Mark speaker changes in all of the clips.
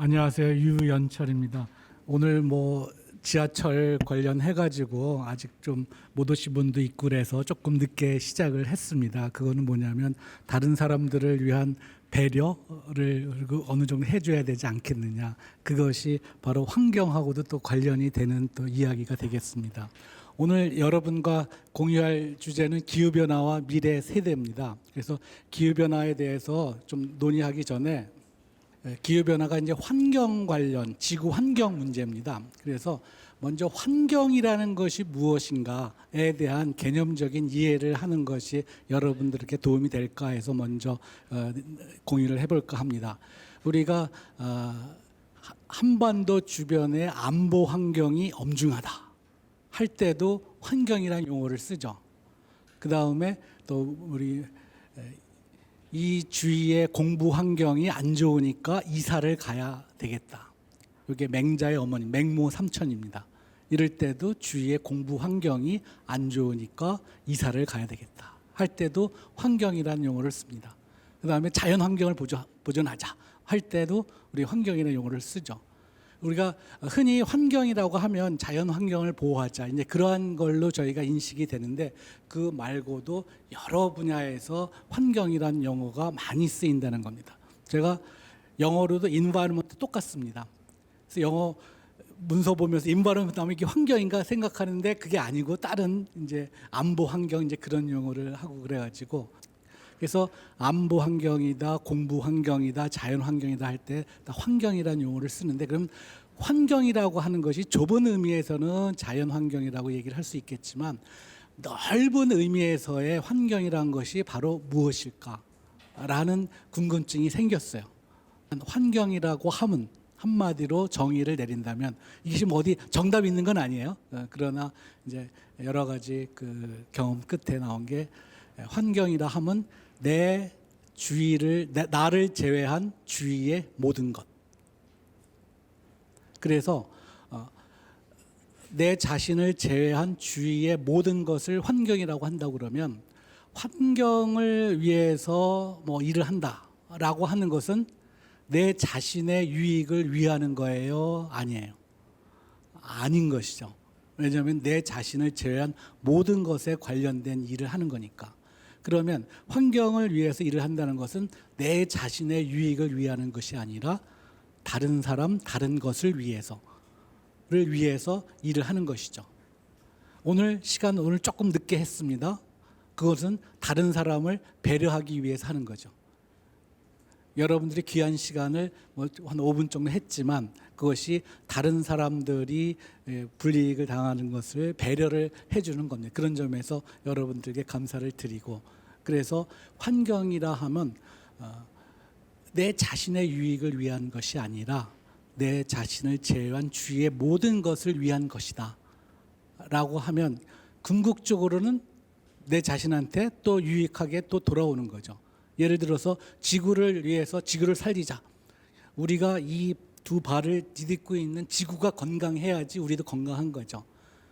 Speaker 1: 안녕하세요. 유연철입니다. 오늘 지하철 관련해 가지고 아직 좀 못 오신 분도 있고 그래서 조금 늦게 시작을 했습니다. 그거는 뭐냐면 다른 사람들을 위한 배려를 그리고 어느 정도 해줘야 되지 않겠느냐. 그것이 바로 환경하고도 또 관련이 되는 또 이야기가 되겠습니다. 오늘 여러분과 공유할 주제는 기후변화와 미래 세대입니다. 그래서 기후변화에 대해서 좀 논의하기 전에 기후변화가 이제 환경 관련, 지구 환경 문제입니다. 그래서 먼저 환경이라는 것이 무엇인가에 대한 개념적인 이해를 하는 것이 여러분들에게 도움이 될까 해서 먼저 공유를 해볼까 합니다. 우리가 한반도 주변의 안보 환경이 엄중하다 할 때도 환경이라는 용어를 쓰죠. 그 다음에 또 우리 이 주위의 공부 환경이 안 좋으니까 이사를 가야 되겠다. 이게 맹자의 어머니 맹모 삼천입니다. 이럴 때도 주위의 공부 환경이 안 좋으니까 이사를 가야 되겠다 할 때도 환경이라는 용어를 씁니다. 그 다음에 자연 환경을 보존하자 할 때도 우리 환경이라는 용어를 쓰죠. 우리가 흔히 환경이라고 하면 자연 환경을 보호하자 이제 그러한 걸로 저희가 인식이 되는데 그 말고도 여러 분야에서 환경이라는 용어가 많이 쓰인다는 겁니다. 제가 영어로도 environment 똑같습니다. 그래서 영어 문서 보면서 environment 하면 이게 환경인가 생각하는데 그게 아니고 다른 이제 안보 환경 이제 그런 용어를 하고 그래가지고 그래서 안보 환경이다, 공부 환경이다, 자연 환경이다 할 때 다 환경이라는 용어를 쓰는데 그럼 환경이라고 하는 것이 좁은 의미에서는 자연 환경이라고 얘기를 할 수 있겠지만 넓은 의미에서의 환경이라는 것이 바로 무엇일까라는 궁금증이 생겼어요. 환경이라고 하면 한마디로 정의를 내린다면 이게 뭐 어디 정답이 있는 건 아니에요. 그러나 이제 여러 가지 그 경험 끝에 나온 게 환경이라 하면 내 주위를 나를 제외한 주위의 모든 것. 그래서 내 자신을 제외한 주위의 모든 것을 환경이라고 한다고 그러면 환경을 위해서 일을 한다라고 하는 것은 내 자신의 유익을 위하는 거예요? 아니에요. 아닌 것이죠. 왜냐하면 내 자신을 제외한 모든 것에 관련된 일을 하는 거니까. 그러면 환경을 위해서 일을 한다는 것은 내 자신의 유익을 위하는 것이 아니라 다른 사람, 다른 것을 위해서 일을 하는 것이죠. 오늘 조금 늦게 했습니다. 그것은 다른 사람을 배려하기 위해서 하는 거죠. 여러분들이 귀한 시간을 한 5분 정도 했지만 그것이 다른 사람들이 불이익을 당하는 것을 배려를 해주는 겁니다. 그런 점에서 여러분들에게 감사를 드리고 그래서 환경이라 하면 내 자신의 유익을 위한 것이 아니라 내 자신을 제외한 주위의 모든 것을 위한 것이다 라고 하면 궁극적으로는 내 자신한테 또 유익하게 또 돌아오는 거죠. 예를 들어서 지구를 위해서 지구를 살리자. 우리가 이 두 발을 디딛고 있는 지구가 건강해야지 우리도 건강한 거죠.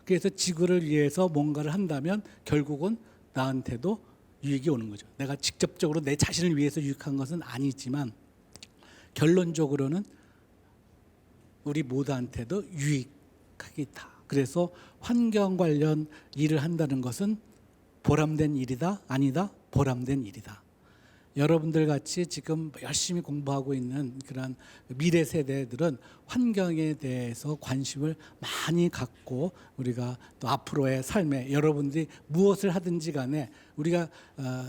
Speaker 1: 그래서 지구를 위해서 뭔가를 한다면 결국은 나한테도 유익이 오는 거죠. 내가 직접적으로 내 자신을 위해서 유익한 것은 아니지만 결론적으로는 우리 모두한테도 유익하게 있다. 그래서 환경 관련 일을 한다는 것은 보람된 일이다? 아니다? 보람된 일이다. 여러분들 같이 지금 열심히 공부하고 있는 그런 미래 세대들은 환경에 대해서 관심을 많이 갖고 우리가 또 앞으로의 삶에 여러분들이 무엇을 하든지 간에 우리가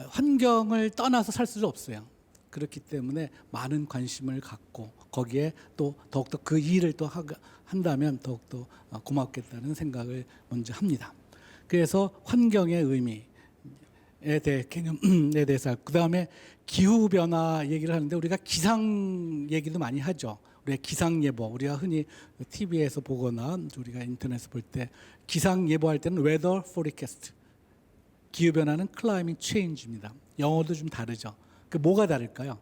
Speaker 1: 환경을 떠나서 살 수 없어요. 그렇기 때문에 많은 관심을 갖고 거기에 또 더욱더 그 일을 또 한다면 더욱더 고맙겠다는 생각을 먼저 합니다. 그래서 환경의 의미에 대해 개념에 대해서 그 다음에 기후 변화 얘기를 하는데 우리가 기상 얘기도 많이 하죠. 우리가 기상 예보 우리가 흔히 TV에서 보거나 우리가 인터넷에서 볼 때 기상 예보할 때는 weather forecast 기후 변화는 climate change입니다. 영어도 좀 다르죠. 그 뭐가 다를까요?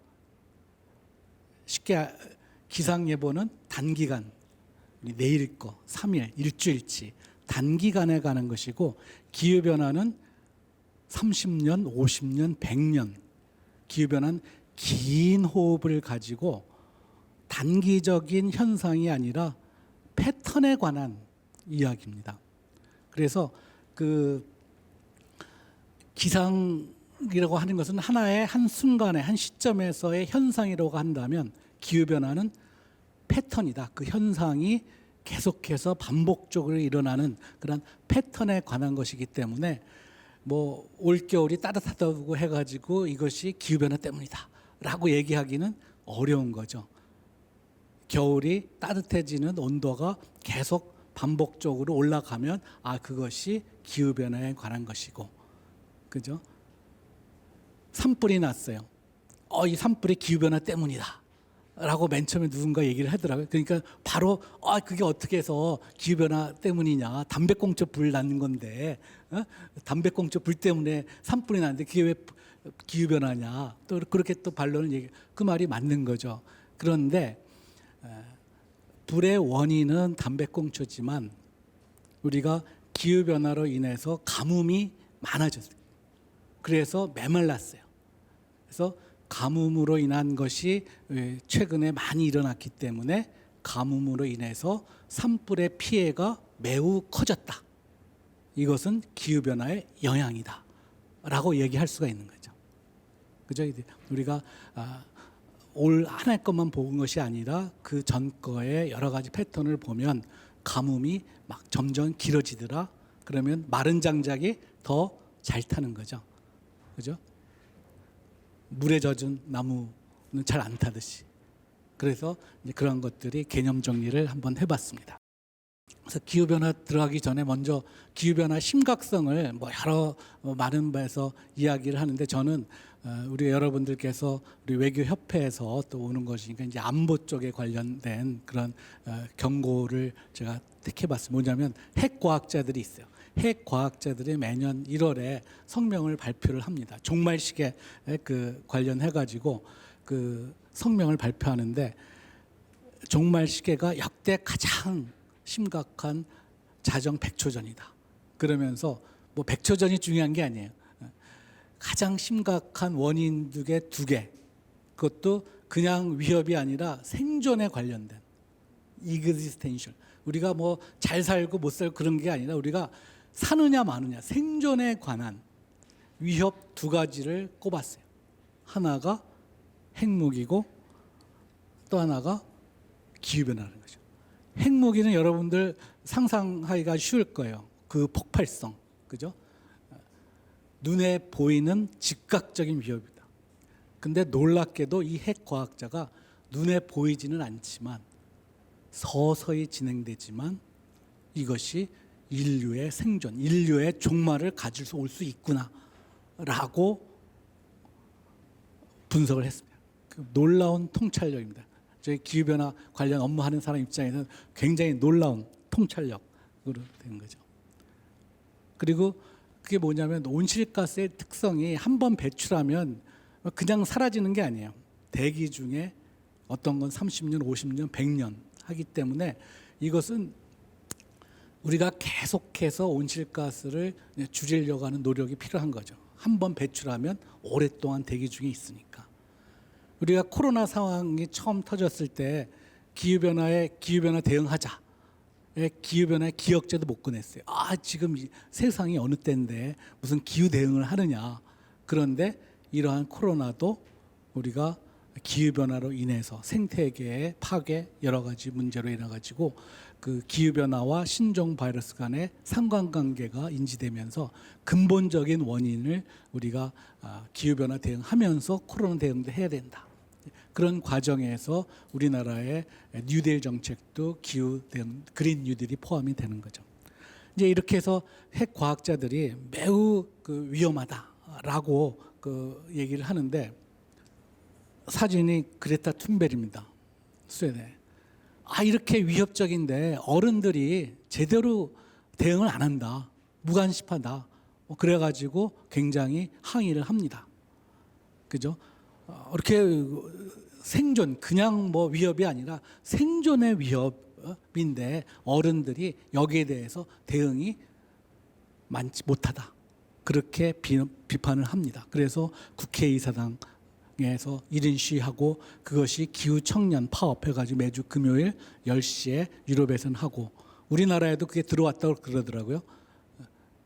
Speaker 1: 쉽게 기상 예보는 단기간 내일 거 3일 일주일치 단기간에 가는 것이고 기후 변화는 30년, 50년, 100년 기후변화는 긴 호흡을 가지고 단기적인 현상이 아니라 패턴에 관한 이야기입니다. 그래서 그 기상이라고 하는 것은 하나의 한 순간의 한 시점에서의 현상이라고 한다면 기후변화는 패턴이다. 그 현상이 계속해서 반복적으로 일어나는 그런 패턴에 관한 것이기 때문에 뭐 올겨울이 따뜻하다고 해가지고 이것이 기후변화 때문이다라고 얘기하기는 어려운 거죠. 겨울이 따뜻해지는 온도가 계속 반복적으로 올라가면 그것이 기후변화에 관한 것이고, 그죠? 산불이 났어요. 이 산불이 기후변화 때문이다 라고 맨 처음에 누군가 얘기를 하더라고요. 그러니까 바로 그게 어떻게 해서 기후변화 때문이냐, 담배꽁초 불 났는 건데 담배꽁초 불 때문에 산불이 났는데 그게 왜 기후변화냐, 또 그렇게 또 반론을 얘기, 그 말이 맞는 거죠. 그런데 불의 원인은 담배꽁초지만 우리가 기후변화로 인해서 가뭄이 많아졌어요. 그래서 메말랐어요. 그래서 가뭄으로 인한 것이 최근에 많이 일어났기 때문에 가뭄으로 인해서 산불의 피해가 매우 커졌다. 이것은 기후변화의 영향이다 라고 얘기할 수가 있는 거죠. 그죠? 우리가 올 한 해 것만 본 것이 아니라 그 전 거의 여러 가지 패턴을 보면 가뭄이 막 점점 길어지더라. 그러면 마른 장작이 더 잘 타는 거죠. 그죠? 물에 젖은 나무는 잘 안 타듯이. 그래서 이제 그런 것들이 개념 정리를 한번 해봤습니다. 그래서 기후변화 들어가기 전에 먼저 기후변화 심각성을 뭐 여러 많은 바에서 이야기를 하는데, 저는 우리 여러분들께서 우리 외교협회에서 또 오는 것이니까 이제 안보 쪽에 관련된 그런 경고를 제가 택해봤습니다. 뭐냐면 핵과학자들이 있어요. 핵과학자들이 매년 1월에 성명을 발표를 합니다. 종말식에 그 관련해가지고 그 성명을 발표하는데, 종말시계가 역대 가장 심각한 자정 100초 전이다. 그러면서 뭐 100초 전이 중요한 게 아니에요. 가장 심각한 원인 중에 2개. 그것도 그냥 위협이 아니라 생존에 관련된 existential. 우리가 뭐 잘 살고 못 살고 그런 게 아니라 우리가 사느냐 마느냐 생존에 관한 위협 2가지를 꼽았어요. 하나가 핵무기고 또 하나가 기후변화라는 거죠. 핵무기는 여러분들 상상하기가 쉬울 거예요. 그 폭발성, 그죠? 눈에 보이는 즉각적인 위협이다. 근데 놀랍게도 이 핵과학자가 눈에 보이지는 않지만 서서히 진행되지만 이것이 인류의 생존, 인류의 종말을 가질 수 올 수 있구나라고 분석을 했습니다. 그 놀라운 통찰력입니다. 저희 기후변화 관련 업무하는 사람 입장에서는 굉장히 놀라운 통찰력으로 된 거죠. 그리고 그게 뭐냐면 온실가스의 특성이 한번 배출하면 그냥 사라지는 게 아니에요. 대기 중에 어떤 건 30년, 50년, 100년 하기 때문에 이것은 우리가 계속해서 온실가스를 줄이려고 하는 노력이 필요한 거죠. 한번 배출하면 오랫동안 대기 중에 있으니까. 우리가 코로나 상황이 처음 터졌을 때 기후변화 대응하자. 기후변화의 기억제도 못 꺼냈어요. 지금 세상이 어느 때인데 무슨 기후 대응을 하느냐. 그런데 이러한 코로나도 우리가 기후변화로 인해서 생태계의 파괴, 여러 가지 문제로 인해 가지고 그 기후변화와 신종 바이러스 간의 상관관계가 인지되면서 근본적인 원인을 우리가 기후변화 대응하면서 코로나 대응도 해야 된다. 그런 과정에서 우리나라의 뉴딜 정책도 기후 대응, 그린 뉴딜이 포함이 되는 거죠. 이제 이렇게 해서 핵 과학자들이 매우 위험하다라고 얘기를 하는데, 사진이 그레타 툰베리입니다. 스웨덴. 이렇게 위협적인데 어른들이 제대로 대응을 안 한다. 무관심하다. 그래가지고 굉장히 항의를 합니다. 그죠? 이렇게 생존, 그냥 뭐 위협이 아니라 생존의 위협인데 어른들이 여기에 대해서 대응이 많지 못하다. 그렇게 비판을 합니다. 그래서 국회의사당 에서 1인 시위하고 그것이 기후 청년 파업해가지고 매주 금요일 10시에 유럽에서는 하고 우리나라에도 그게 들어왔다고 그러더라고요.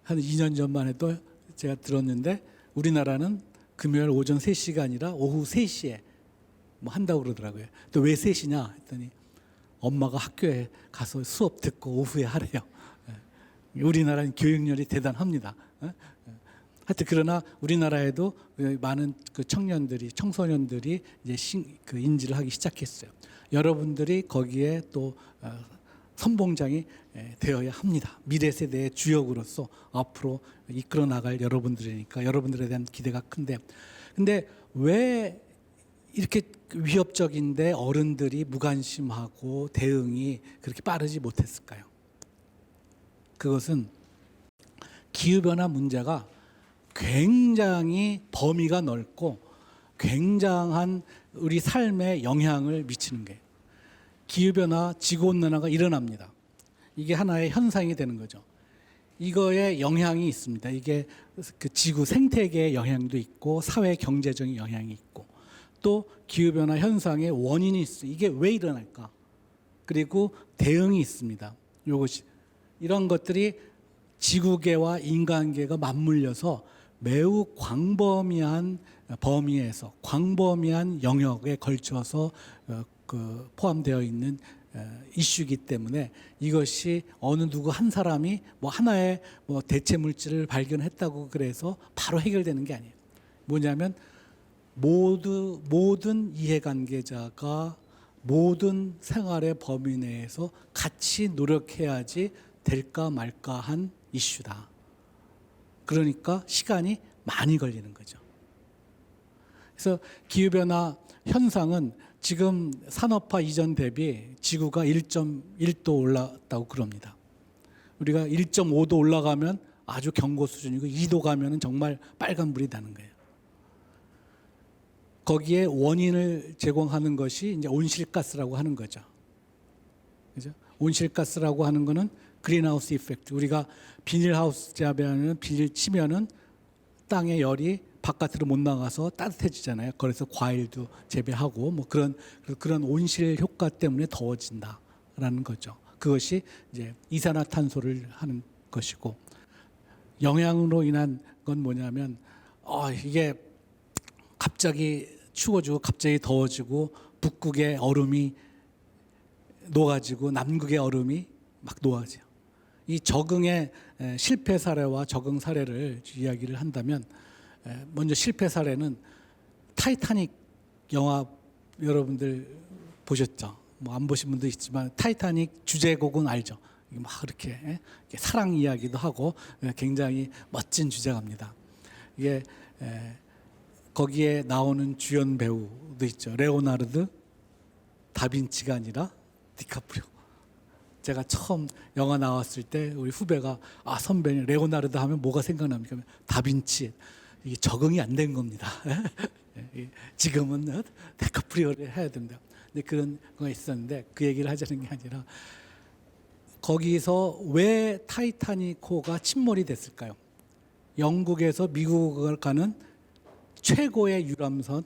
Speaker 1: 한 2년 전만 해도 제가 들었는데 우리나라는 금요일 오전 3시가 아니라 오후 3시에 뭐 한다고 그러더라고요. 또 왜 3시냐 했더니 엄마가 학교에 가서 수업 듣고 오후에 하래요. 우리나라는 교육열이 대단합니다. 하여튼 그러나 우리나라에도 많은 그 청년들이 청소년들이 이제 그 인지를 하기 시작했어요. 여러분들이 거기에 또 선봉장이 되어야 합니다. 미래 세대의 주역으로서 앞으로 이끌어 나갈 여러분들이니까 여러분들에 대한 기대가 큰데, 근데 왜 이렇게 위협적인데 어른들이 무관심하고 대응이 그렇게 빠르지 못했을까요? 그것은 기후변화 문제가 굉장히 범위가 넓고 굉장한 우리 삶에 영향을 미치는 거예요. 기후변화, 지구온난화가 일어납니다. 이게 하나의 현상이 되는 거죠. 이거에 영향이 있습니다. 이게 그 지구 생태계의 영향도 있고 사회 경제적인 영향이 있고 또 기후변화 현상의 원인이 있어요. 이게 왜 일어날까? 그리고 대응이 있습니다. 요것이 이런 것들이 지구계와 인간계가 맞물려서 매우 광범위한 범위에서 광범위한 영역에 걸쳐서 포함되어 있는 이슈이기 때문에 이것이 어느 누구 한 사람이 뭐 하나의 뭐 대체 물질을 발견했다고 그래서 바로 해결되는 게 아니에요. 뭐냐면 모든 이해관계자가 모든 생활의 범위 내에서 같이 노력해야지 될까 말까 한 이슈다. 그러니까 시간이 많이 걸리는 거죠. 그래서 기후변화 현상은 지금 산업화 이전 대비 지구가 1.1도 올랐다고 그럽니다. 우리가 1.5도 올라가면 아주 경고 수준이고 2도 가면 정말 빨간불이 나는 거예요. 거기에 원인을 제공하는 것이 이제 온실가스라고 하는 거죠. 그죠? 온실가스라고 하는 거는 그린하우스 이펙트. 우리가 비닐하우스 잡으면 비닐 치면은 땅의 열이 바깥으로 못 나가서 따뜻해지잖아요. 그래서 과일도 재배하고 뭐 그런 온실 효과 때문에 더워진다라는 거죠. 그것이 이제 이산화탄소를 하는 것이고 영향으로 인한 건 뭐냐면 이게 갑자기 추워지고 갑자기 더워지고 북극의 얼음이 녹아지고 남극의 얼음이 막 녹아져요. 이 적응의 실패 사례와 적응 사례를 이야기를 한다면 먼저 실패 사례는 타이타닉 영화 여러분들 보셨죠? 뭐 안 보신 분도 있지만 타이타닉 주제곡은 알죠? 막 이렇게 사랑 이야기도 하고 굉장히 멋진 주제가입니다. 이게 거기에 나오는 주연 배우도 있죠. 레오나르도 다빈치가 아니라 디카프리오. 제가 처음 영화 나왔을 때 우리 후배가 선배님 레오나르도 하면 뭐가 생각납니까? 다빈치. 이게 적응이 안 된 겁니다. 지금은 디카프리오를 해야 된다. 근데 그런 거가 있었는데 그 얘기를 하자는 게 아니라 거기서 왜 타이타닉호가 침몰이 됐을까요? 영국에서 미국을 가는 최고의 유람선,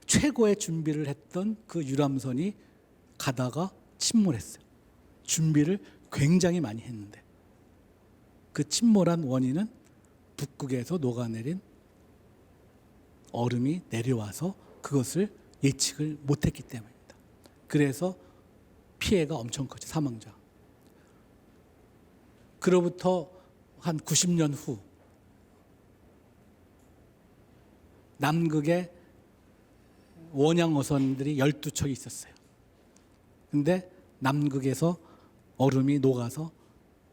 Speaker 1: 최고의 준비를 했던 그 유람선이 가다가 침몰했어요. 준비를 굉장히 많이 했는데 그 침몰한 원인은 북극에서 녹아내린 얼음이 내려와서 그것을 예측을 못했기 때문입니다. 그래서 피해가 엄청 커져, 사망자. 그로부터 한 90년 후 남극에 원양어선들이 12척이 있었어요. 근데 남극에서 얼음이 녹아서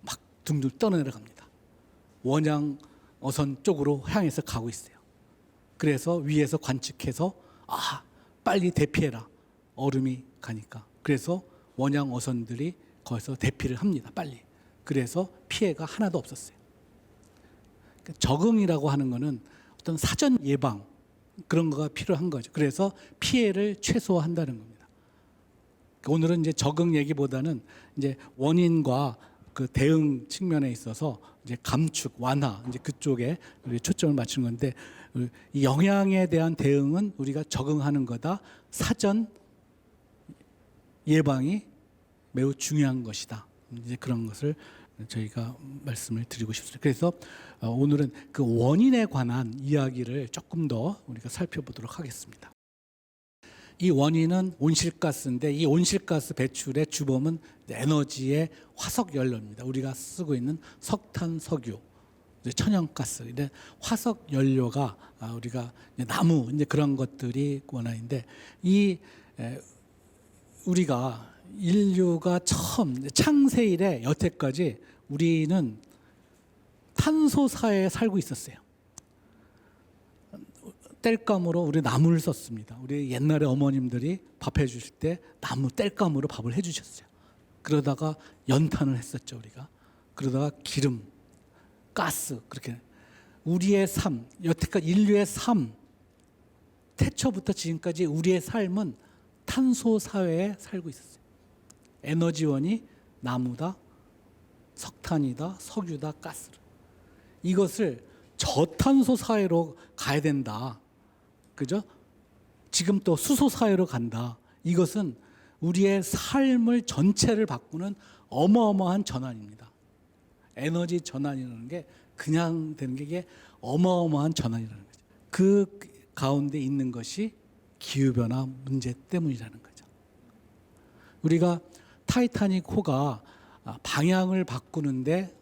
Speaker 1: 막 둥둥 떠내려갑니다. 원양어선 쪽으로 향해서 가고 있어요. 그래서 위에서 관측해서 빨리 대피해라. 얼음이 가니까. 그래서 원양어선들이 거기서 대피를 합니다. 빨리. 그래서 피해가 하나도 없었어요. 그러니까 적응이라고 하는 거는 어떤 사전 예방 그런 거가 필요한 거죠. 그래서 피해를 최소화한다는 겁니다. 오늘은 이제 적응 얘기보다는 이제 원인과 그 대응 측면에 있어서 이제 감축, 완화 이제 그쪽에 우리 초점을 맞추는 건데 이 영향에 대한 대응은 우리가 적응하는 거다. 사전 예방이 매우 중요한 것이다. 이제 그런 것을 저희가 말씀을 드리고 싶습니다. 그래서 오늘은 그 원인에 관한 이야기를 조금 더 우리가 살펴보도록 하겠습니다. 이 원인은 온실가스인데 이 온실가스 배출의 주범은 에너지의 화석연료입니다. 우리가 쓰고 있는 석탄, 석유, 천연가스, 이런 화석연료가 우리가 나무 이제 그런 것들이 원인인데 이 우리가 인류가 처음 창세 이래 여태까지 우리는 탄소 사회에 살고 있었어요. 땔감으로 우리 나무를 썼습니다. 우리 옛날에 어머님들이 밥 해주실 때 나무 땔감으로 밥을 해주셨어요. 그러다가 연탄을 했었죠 우리가. 그러다가 기름, 가스 그렇게 우리의 삶, 여태까지 인류의 삶, 태초부터 지금까지 우리의 삶은 탄소 사회에 살고 있었어요. 에너지원이 나무다, 석탄이다, 석유다, 가스다. 이것을 저탄소 사회로 가야 된다. 그죠? 지금 또 수소 사회로 간다. 이것은 우리의 삶을 전체를 바꾸는 어마어마한 전환입니다. 에너지 전환이라는 게 그냥 되는 게 이게 어마어마한 전환이라는 거죠. 그 가운데 있는 것이 기후변화 문제 때문이라는 거죠. 우리가 타이타닉 호가 방향을 바꾸는데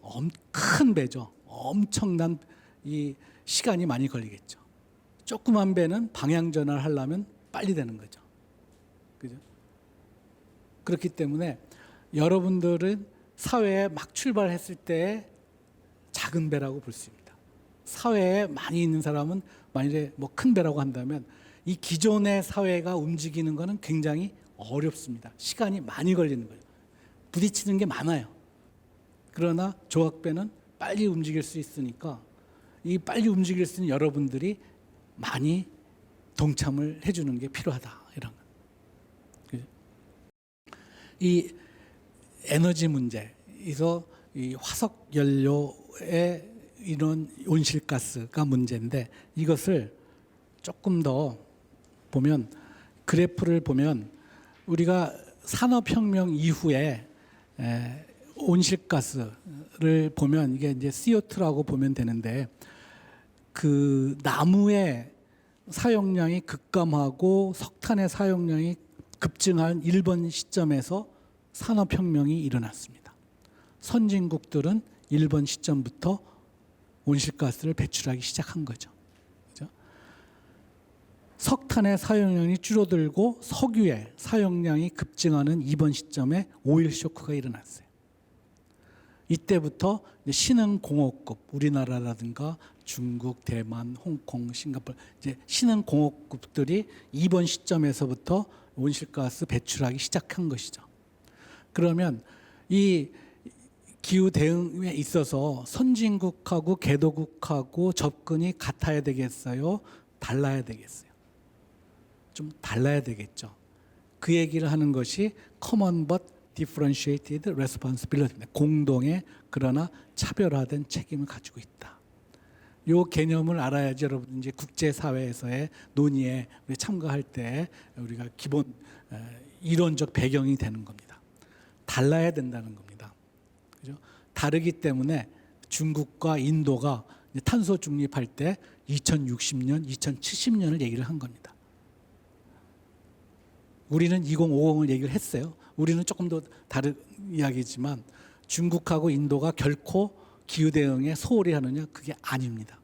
Speaker 1: 큰 배죠. 엄청난 이 시간이 많이 걸리겠죠. 조그만 배는 방향 전환을 하려면 빨리 되는 거죠. 그죠? 그렇기 때문에 여러분들은 사회에 막 출발했을 때 작은 배라고 볼 수 있습니다. 사회에 많이 있는 사람은 만일에 뭐 큰 배라고 한다면 이 기존의 사회가 움직이는 것은 굉장히 어렵습니다. 시간이 많이 걸리는 거예요. 부딪히는 게 많아요. 그러나 조각배는 빨리 움직일 수 있으니까 이 빨리 움직일 수 있는 여러분들이 많이 동참을 해주는 게 필요하다. 이런 거. 이 에너지 문제에서 이 화석 연료의 이런 온실가스가 문제인데 이것을 조금 더 보면 그래프를 보면 우리가 산업혁명 이후에 온실가스를 보면 이게 이제 CO2라고 보면 되는데 그 나무의 사용량이 급감하고 석탄의 사용량이 급증한 일본 시점에서 산업혁명이 일어났습니다. 선진국들은 일본 시점부터 온실가스를 배출하기 시작한 거죠. 그렇죠? 석탄의 사용량이 줄어들고 석유의 사용량이 급증하는 이번 시점에 오일 쇼크가 일어났어요. 이때부터 신흥공업국 우리나라라든가 중국, 대만, 홍콩, 싱가포르 이제 신흥공업국들이 이번 시점에서부터 온실가스 배출하기 시작한 것이죠. 그러면 이 기후 대응에 있어서 선진국하고 개도국하고 접근이 같아야 되겠어요? 달라야 되겠어요? 좀 달라야 되겠죠. 그 얘기를 하는 것이 common but differentiated responsibility입니다. 공동의 그러나 차별화된 책임을 가지고 있다. 이 개념을 알아야지 여러분 이제 국제사회에서의 논의에 참가할 때 우리가 기본 이론적 배경이 되는 겁니다. 달라야 된다는 겁니다. 그죠? 다르기 때문에 중국과 인도가 탄소 중립할 때 2060년, 2070년을 얘기를 한 겁니다. 우리는 2050을 얘기를 했어요. 우리는 조금 더 다른 이야기지만 중국하고 인도가 결코 기후 대응에 소홀히 하느냐 그게 아닙니다.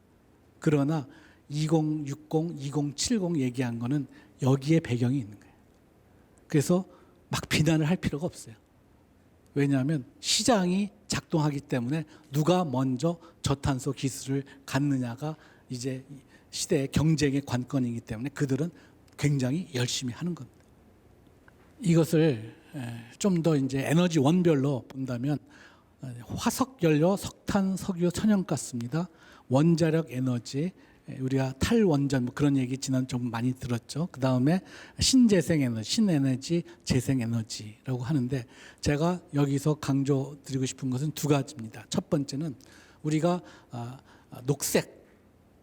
Speaker 1: 그러나 2060, 2070 얘기한 거는 여기에 배경이 있는 거예요. 그래서 막 비난을 할 필요가 없어요. 왜냐하면 시장이 작동하기 때문에 누가 먼저 저탄소 기술을 갖느냐가 이제 시대의 경쟁의 관건이기 때문에 그들은 굉장히 열심히 하는 겁니다. 이것을 좀 더 이제 에너지 원별로 본다면 화석 연료, 석탄, 석유, 천연가스입니다. 원자력 에너지, 우리가 탈원전 뭐 그런 얘기 지난 좀 많이 들었죠. 그 다음에 신재생 에너지, 신에너지, 재생 에너지라고 하는데 제가 여기서 강조드리고 싶은 것은 두 가지입니다. 첫 번째는 우리가 녹색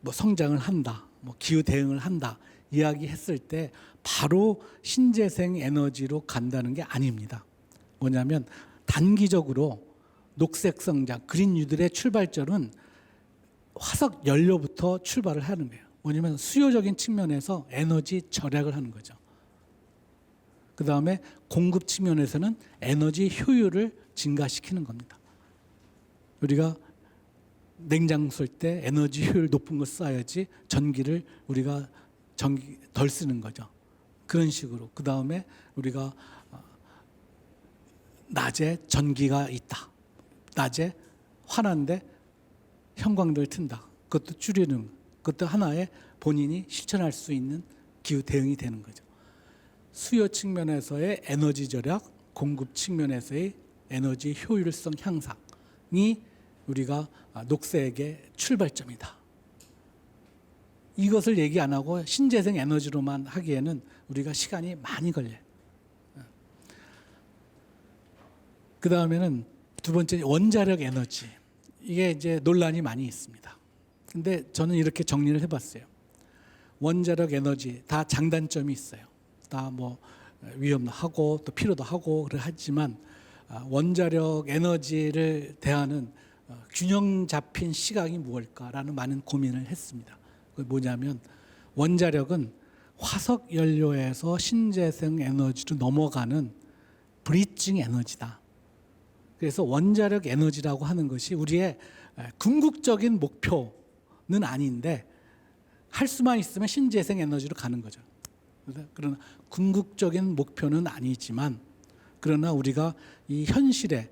Speaker 1: 뭐 성장을 한다, 뭐 기후 대응을 한다 이야기했을 때 바로 신재생 에너지로 간다는 게 아닙니다. 뭐냐면 단기적으로 녹색 성장, 그린 뉴딜의 출발점은 화석 연료부터 출발을 하는 거예요. 뭐냐면 수요적인 측면에서 에너지 절약을 하는 거죠. 그 다음에 공급 측면에서는 에너지 효율을 증가시키는 겁니다. 우리가 냉장 쓸 때 에너지 효율 높은 거 써야지 전기를 우리가 덜 쓰는 거죠. 그런 식으로. 그 다음에 우리가 낮에 전기가 있다. 낮에 환한데 형광등을 튼다. 그것도 줄이는, 그것도 하나의 본인이 실천할 수 있는 기후 대응이 되는 거죠. 수요 측면에서의 에너지 절약, 공급 측면에서의 에너지 효율성 향상이 우리가 녹색의 출발점이다. 이것을 얘기 안 하고 신재생 에너지로만 하기에는 우리가 시간이 많이 걸려요. 그 다음에는 두 번째 원자력 에너지. 이게 이제 논란이 많이 있습니다. 근데 저는 이렇게 정리를 해봤어요. 원자력 에너지 다 장단점이 있어요. 다 뭐 위험하고 또 필요도 하고 그러하지만 원자력 에너지를 대하는 균형 잡힌 시각이 무엇일까라는 많은 고민을 했습니다. 그게 뭐냐면 원자력은 화석 연료에서 신재생 에너지로 넘어가는 브리징 에너지다. 그래서 원자력 에너지라고 하는 것이 우리의 궁극적인 목표는 아닌데 할 수만 있으면 신재생 에너지로 가는 거죠. 그러나 궁극적인 목표는 아니지만 그러나 우리가 이 현실에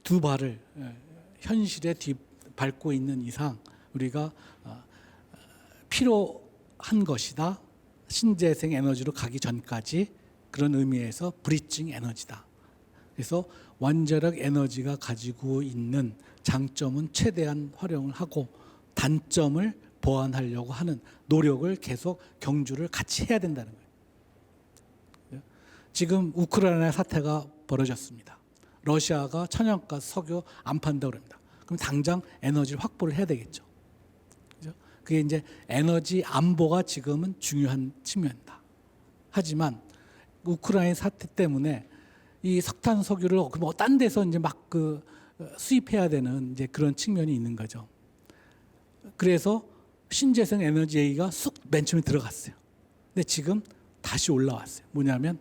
Speaker 1: 두 발을 현실에 밟고 있는 이상 우리가 필요한 것이다. 신재생 에너지로 가기 전까지 그런 의미에서 브리징 에너지다. 그래서 원자력 에너지가 가지고 있는 장점은 최대한 활용을 하고 단점을 보완하려고 하는 노력을 계속 경주를 같이 해야 된다는 거예요. 지금 우크라이나 사태가 벌어졌습니다. 러시아가 천연가스, 석유 안 판다고 그럽니다. 그럼 당장 에너지를 확보를 해야 되겠죠. 그죠? 그게 이제 에너지 안보가 지금은 중요한 측면이다. 하지만 우크라이나 사태 때문에 이 석탄, 석유를 뭐 딴 데서 이제 막 수입해야 되는 이제 그런 측면이 있는 거죠. 그래서 신재생 에너지 얘기가 쑥 맨 처음에 들어갔어요. 근데 지금 다시 올라왔어요. 뭐냐면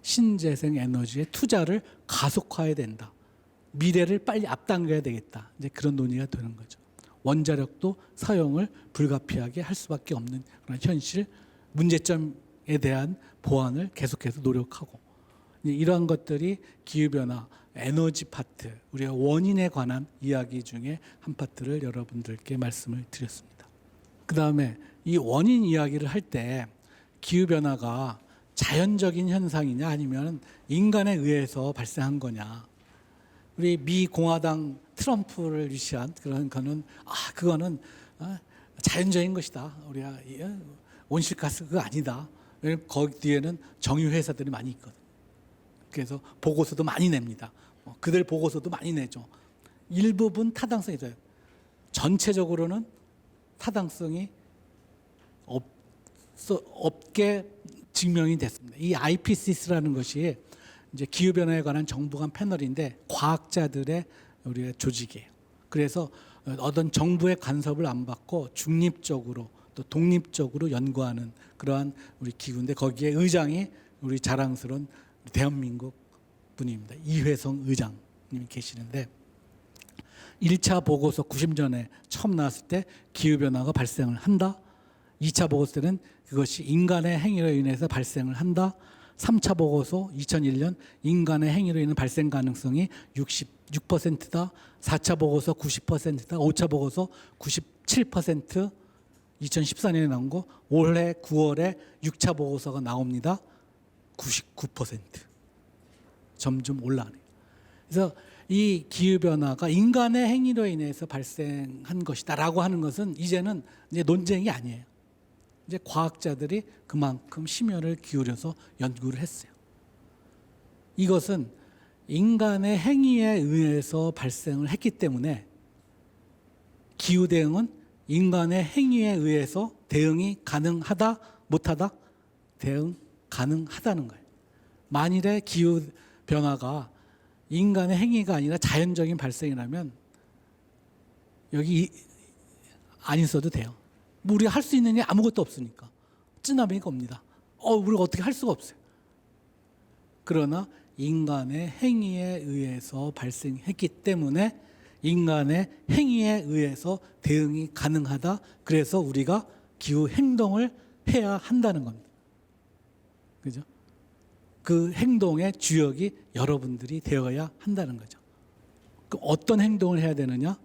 Speaker 1: 신재생 에너지의 투자를 가속화해야 된다. 미래를 빨리 앞당겨야 되겠다. 이제 그런 논의가 되는 거죠. 원자력도 사용을 불가피하게 할 수밖에 없는 그런 현실, 문제점에 대한 보완을 계속해서 노력하고 이러한 것들이 기후변화, 에너지 파트, 우리가 원인에 관한 이야기 중에 한 파트를 여러분들께 말씀을 드렸습니다. 그 다음에 이 원인 이야기를 할 때 기후변화가 자연적인 현상이냐 아니면 인간에 의해서 발생한 거냐. 우리 미 공화당 트럼프를 위시한 그런 거는 그거는 자연적인 것이다. 우리가 온실가스 그거 아니다. 왜냐하면 거기 뒤에는 정유 회사들이 많이 있거든. 그래서 보고서도 많이 냅니다. 그들 보고서도 많이 내죠. 일부분 타당성이 있어요. 전체적으로는 타당성이 없게 증명이 됐습니다. 이 IPCC라는 것이 이제 기후 변화에 관한 정부 간 패널인데 과학자들의 우리의 조직이에요. 그래서 어떤 정부의 간섭을 안 받고 중립적으로 또 독립적으로 연구하는 그러한 우리 기구인데 거기에 의장이 우리 자랑스러운 대한민국 분입니다. 이회성 의장님이 계시는데 1차 보고서 90년에 처음 나왔을 때 기후변화가 발생을 한다. 2차 보고서 때는 그것이 인간의 행위로 인해서 발생을 한다. 3차 보고서 2001년 인간의 행위로 인한 발생 가능성이 66%다. 4차 보고서 90%다. 5차 보고서 97%. 2014년에 나온 거 올해 9월에 6차 보고서가 나옵니다. 99%. 점점 올라가네요. 그래서 이 기후 변화가 인간의 행위로 인해서 발생한 것이다라고 하는 것은 이제는 이제 논쟁이 아니에요. 이제 과학자들이 그만큼 심혈을 기울여서 연구를 했어요. 이것은 인간의 행위에 의해서 발생을 했기 때문에 기후 대응은 인간의 행위에 의해서 대응이 가능하다, 못하다? 대응 가능하다는 거예요. 만일에 기후 변화가 인간의 행위가 아니라 자연적인 발생이라면 여기 안 있어도 돼요. 뭐 우리가 할 수 있는 게 아무것도 없으니까. 쓰나미가 옵니다. 우리가 어떻게 할 수가 없어요. 그러나 인간의 행위에 의해서 발생했기 때문에 인간의 행위에 의해서 대응이 가능하다. 그래서 우리가 기후 행동을 해야 한다는 겁니다. 그죠? 그 행동의 주역이 여러분들이 되어야 한다는 거죠. 그럼 어떤 행동을 해야 되느냐?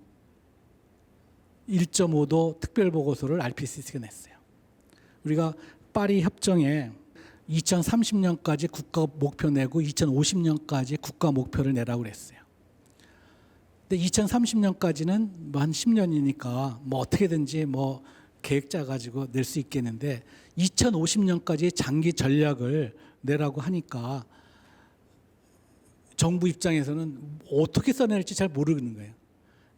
Speaker 1: 1.5도 특별보고서를 IPCC가 냈어요. 우리가 파리 협정에 2030년까지 국가 목표 내고 2050년까지 국가 목표를 내라고 그랬어요. 근데 2030년까지는 뭐 한 10년이니까 뭐 어떻게든지 뭐 계획 짜 가지고 낼 수 있겠는데 2050년까지 장기 전략을 내라고 하니까 정부 입장에서는 어떻게 써낼지 잘 모르는 거예요.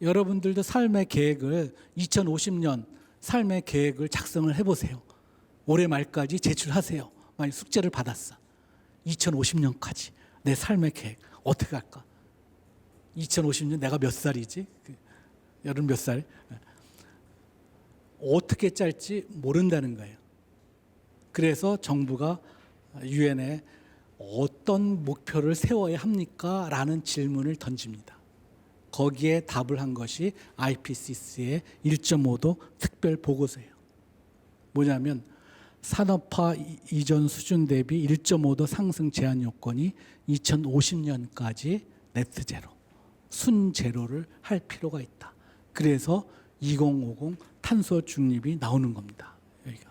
Speaker 1: 여러분들도 삶의 계획을 2050년 삶의 계획을 작성을 해보세요. 올해 말까지 제출하세요. 만약 숙제를 받았어. 2050년까지 내 삶의 계획 어떻게 할까? 2050년 내가 몇 살이지? 여름 몇 살? 어떻게 짤지 모른다는 거예요. 그래서 정부가 유엔에 어떤 목표를 세워야 합니까? 라는 질문을 던집니다. 거기에 답을 한 것이 IPCC의 1.5도 특별 보고서예요. 뭐냐면 산업화 이전 수준 대비 1.5도 상승 제한 요건이 2050년까지 네트 제로, 순 제로를 할 필요가 있다. 그래서 2050 탄소 중립이 나오는 겁니다. 여기가.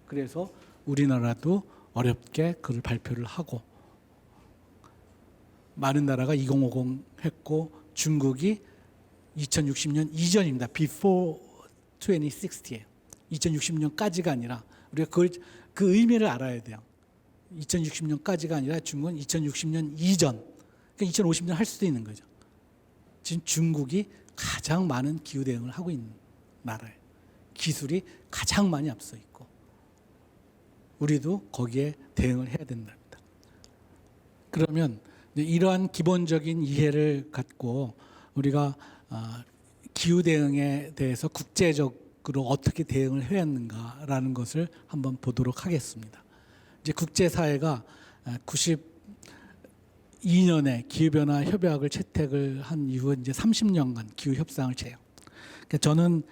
Speaker 1: 그래서 우리나라도 어렵게 그걸 발표를 하고 많은 나라가 2050 했고 중국이 2060년 이전입니다. Before 2060예요. 2060년까지가 아니라 우리가 그 의미를 알아야 돼요. 2060년까지가 아니라 중국은 2060년 이전, 그러니까 2050년 할 수도 있는 거죠. 지금 중국이 가장 많은 기후 대응을 하고 있는 나라예요. 기술이 가장 많이 앞서 있고 우리도 거기에 대응을 해야 된답니다. 그러면 이러한 기본적인 이해를 갖고 우리가 기후 대응에 대해서 국제적으로 어떻게 대응을 해야 하는가라는 것을 한번 보도록 하겠습니다. 이제 국제사회가 92년에 기후변화 협약을 채택을 한 이후 이제 30년간 기후 협상을 해요. 그러니까 저는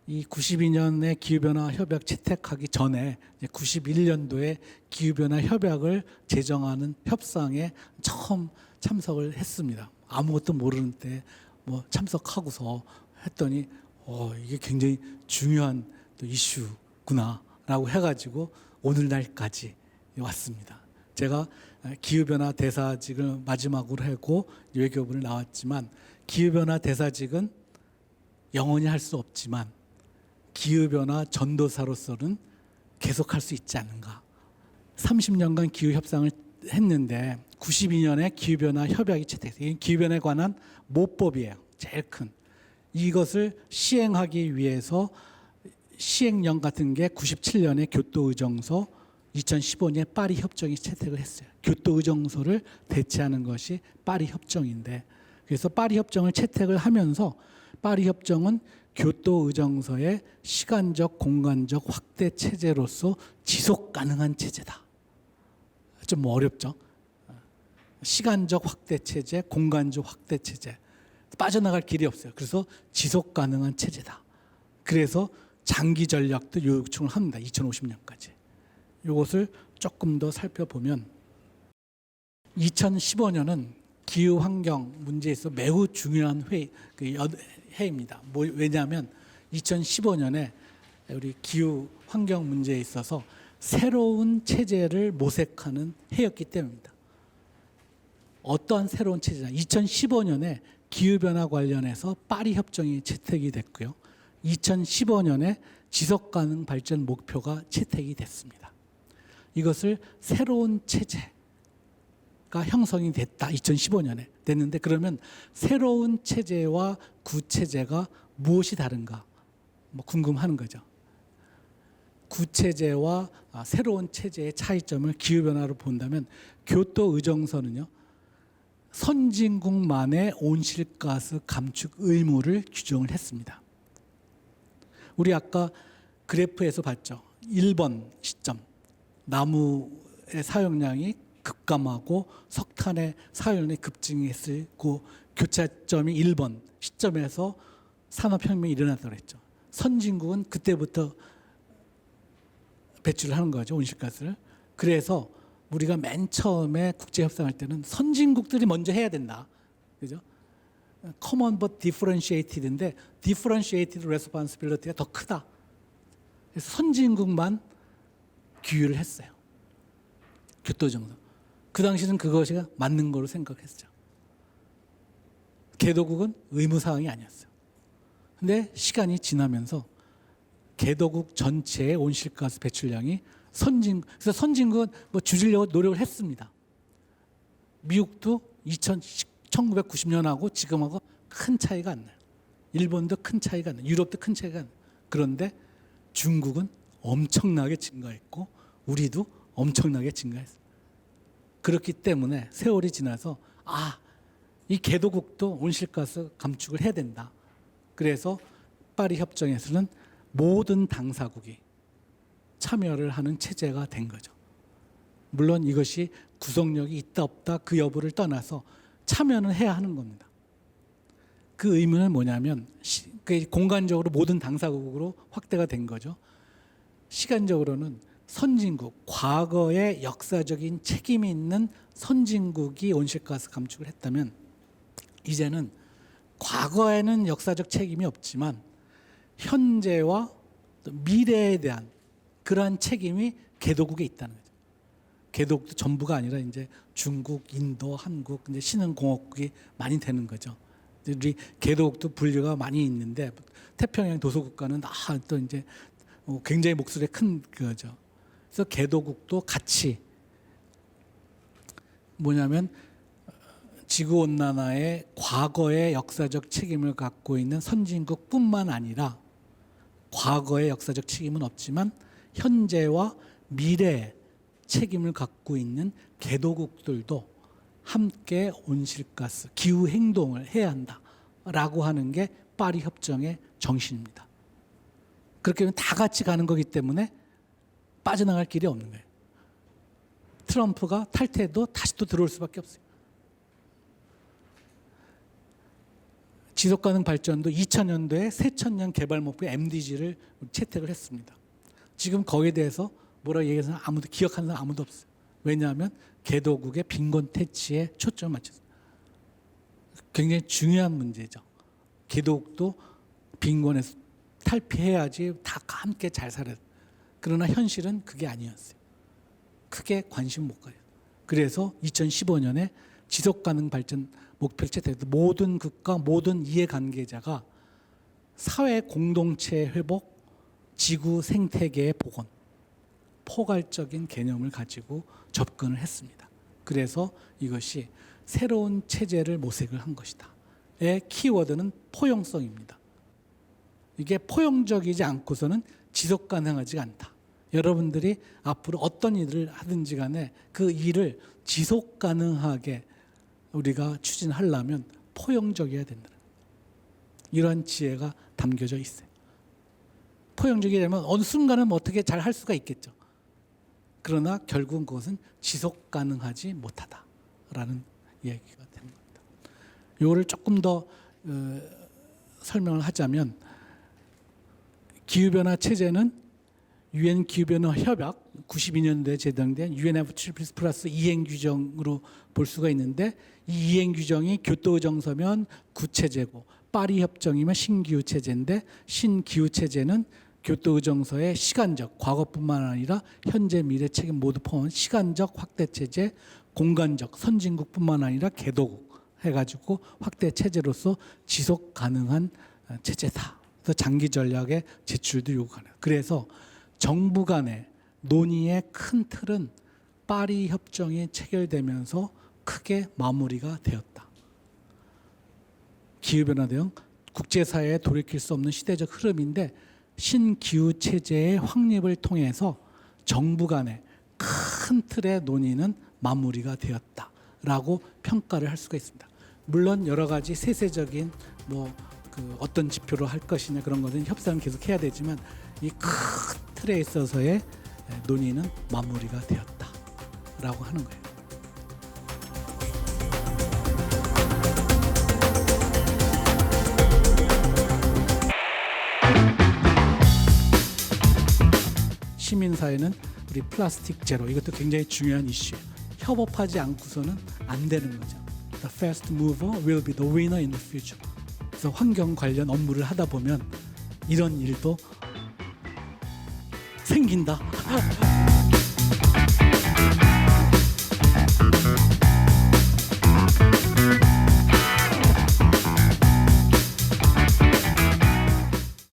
Speaker 1: 이 92년에 기후변화 협약 채택하기 전에 91년도에 기후변화 협약을 제정하는 협상에 처음 참석을 했습니다. 아무것도 모르는 때 뭐 참석하고서 했더니 이게 굉장히 중요한 또 이슈구나라고 해가지고 오늘날까지 왔습니다. 제가 기후변화 대사직을 마지막으로 하고 외교부를 나왔지만 기후변화 대사직은 영원히 할 수 없지만 기후변화 전도사로서는 계속할 수 있지 않는가. 30년간 기후협상을 했는데 92년에 기후변화 협약이 채택됐어요. 이 기후변화에 관한 모법이에요. 제일 큰. 이것을 시행하기 위해서 시행령 같은 게 97년에 교토의정서, 2015년에 파리 협정이 채택을 했어요. 교토의정서를 대체하는 것이 파리 협정인데 그래서 파리 협정을 채택을 하면서 파리 협정은 교토의정서의 시간적, 공간적 확대 체제로서 지속 가능한 체제다. 좀 어렵죠? 시간적 확대 체제, 공간적 확대 체제. 빠져나갈 길이 없어요. 그래서 지속 가능한 체제다. 그래서 장기 전략도 요청을 합니다. 2050년까지. 이것을 조금 더 살펴보면 2015년은 기후 환경 문제에 있어 매우 중요한 해입니다. 왜냐하면 2015년에 우리 기후 환경 문제에 있어서 새로운 체제를 모색하는 해였기 때문입니다. 어떠한 새로운 체제냐. 2015년에 기후변화 관련해서 파리 협정이 채택이 됐고요. 2015년에 지속가능 발전 목표가 채택이 됐습니다. 이것을 새로운 체제가 형성이 됐다. 2015년에 됐는데 그러면 새로운 체제와 구체제가 무엇이 다른가? 뭐 궁금하는 거죠. 구체제와 새로운 체제의 차이점을 기후변화로 본다면 교토 의정서는요. 선진국만의 온실가스 감축 의무를 규정을 했습니다. 우리 아까 그래프에서 봤죠. 1번 시점 나무의 사용량이 급감하고 석탄의 사용량이 급증했을 그 교차점이 1번 시점에서 산업혁명이 일어났다고 했죠. 선진국은 그때부터 배출을 하는 거죠. 온실가스를. 그래서 우리가 맨 처음에 국제협상할 때는 선진국들이 먼저 해야 된다. 그죠? Common but differentiated인데 differentiated responsibility가 더 크다. 그래서 선진국만 규율을 했어요. 교토정서. 그 당시는 그것이 맞는 거로 생각했죠. 개도국은 의무사항이 아니었어요. 근데 시간이 지나면서 개도국 전체의 온실가스 배출량이 그래서 선진국은 뭐 줄이려고 노력을 했습니다. 미국도 1990년하고 지금하고 큰 차이가 안 나요. 일본도 큰 차이가 안 나요. 유럽도 큰 차이가 안 나요. 그런데 중국은 엄청나게 증가했고 우리도 엄청나게 증가했어요. 그렇기 때문에 세월이 지나서 이 개도국도 온실가스 감축을 해야 된다. 그래서 파리 협정에서는 모든 당사국이 참여를 하는 체제가 된 거죠. 물론 이것이 구속력이 있다 없다 그 여부를 떠나서 참여는 해야 하는 겁니다. 그 의미는 뭐냐면 공간적으로 모든 당사국으로 확대가 된 거죠. 시간적으로는 선진국, 과거의 역사적인 책임이 있는 선진국이 온실가스 감축을 했다면 이제는 과거에는 역사적 책임이 없지만 현재와 미래에 대한 그러한 책임이 개도국에 있다는 거죠. 개도국도 전부가 아니라 이제 중국, 인도, 한국, 이제 신흥공업국이 많이 되는 거죠. 우리 개도국도 분류가 많이 있는데 태평양 도서국가는 또 이제 굉장히 목소리가 큰 거죠. 그래서 개도국도 같이 뭐냐면 지구온난화의 과거의 역사적 책임을 갖고 있는 선진국뿐만 아니라 과거의 역사적 책임은 없지만 현재와 미래의 책임을 갖고 있는 개도국들도 함께 온실가스, 기후행동을 해야 한다라고 하는 게 파리 협정의 정신입니다. 그렇게 하면 다 같이 가는 거기 때문에 빠져나갈 길이 없는 거예요. 트럼프가 탈퇴해도 다시 또 들어올 수밖에 없어요. 지속가능 발전도 2000년도에 새천년 개발 목표 MDG를 채택을 했습니다. 지금 거기에 대해서 뭐라고 얘기해서 기억하는 사람 아무도 없어요. 왜냐하면 개도국의 빈곤 퇴치에 초점을 맞췄어요. 굉장히 중요한 문제죠. 개도국도 빈곤에서 탈피해야지 다 함께 잘 살아요. 그러나 현실은 그게 아니었어요. 크게 관심 못 가요. 그래서 2015년에 지속가능 발전 목표를 채택해서 모든 국가, 모든 이해관계자가 사회 공동체 회복, 지구 생태계의 복원, 포괄적인 개념을 가지고 접근을 했습니다. 그래서 이것이 새로운 체제를 모색을 한 것이다. 의 키워드는 포용성입니다. 이게 포용적이지 않고서는 지속 가능하지가 않다. 여러분들이 앞으로 어떤 일을 하든지 간에 그 일을 지속 가능하게 우리가 추진하려면 포용적이어야 된다. 이런 지혜가 담겨져 있어요. 포용적이려면 어느 순간은 어떻게 잘 할 수가 있겠죠. 그러나 결국은 그것은 지속 가능하지 못하다라는 얘기가 되는 겁니다. 이거를 조금 더 설명을 하자면 기후변화 체제는 UN 기후변화 협약 92년도에 제정된 UNFCCC 플러스 이행 규정으로 볼 수가 있는데 이 이행 규정이 교토 의정서면 구체제고 파리 협정이면 신기후 체제인데 신기후 체제는 교토 의정서의 시간적 과거뿐만 아니라 현재 미래 책임 모두 포함한 시간적 확대 체제 공간적 선진국뿐만 아니라 개도국 해가지고 확대 체제로서 지속 가능한 체제다. 그래서 장기 전략의 제출도 요구하는. 그래서 정부 간의 논의의 큰 틀은 파리 협정이 체결되면서 크게 마무리가 되었다. 기후변화 대응 국제사회에 돌이킬 수 없는 시대적 흐름인데 신기후 체제의 확립을 통해서 정부 간의 큰 틀의 논의는 마무리가 되었다라고 평가를 할 수가 있습니다. 물론 여러 가지 세세적인 어떤 지표로 할 것이냐 그런 것은 협상을 계속 해야 되지만 이 큰 틀에 있어서의 논의는 마무리가 되었다라고 하는 거예요. 시민사회는 우리 플라스틱 제로 이것도 굉장히 중요한 이슈예요. 협업하지 않고서는 안 되는 거죠. The fast mover will be the winner in the future. 그래서 환경 관련 업무를 하다 보면 이런 일도 생긴다.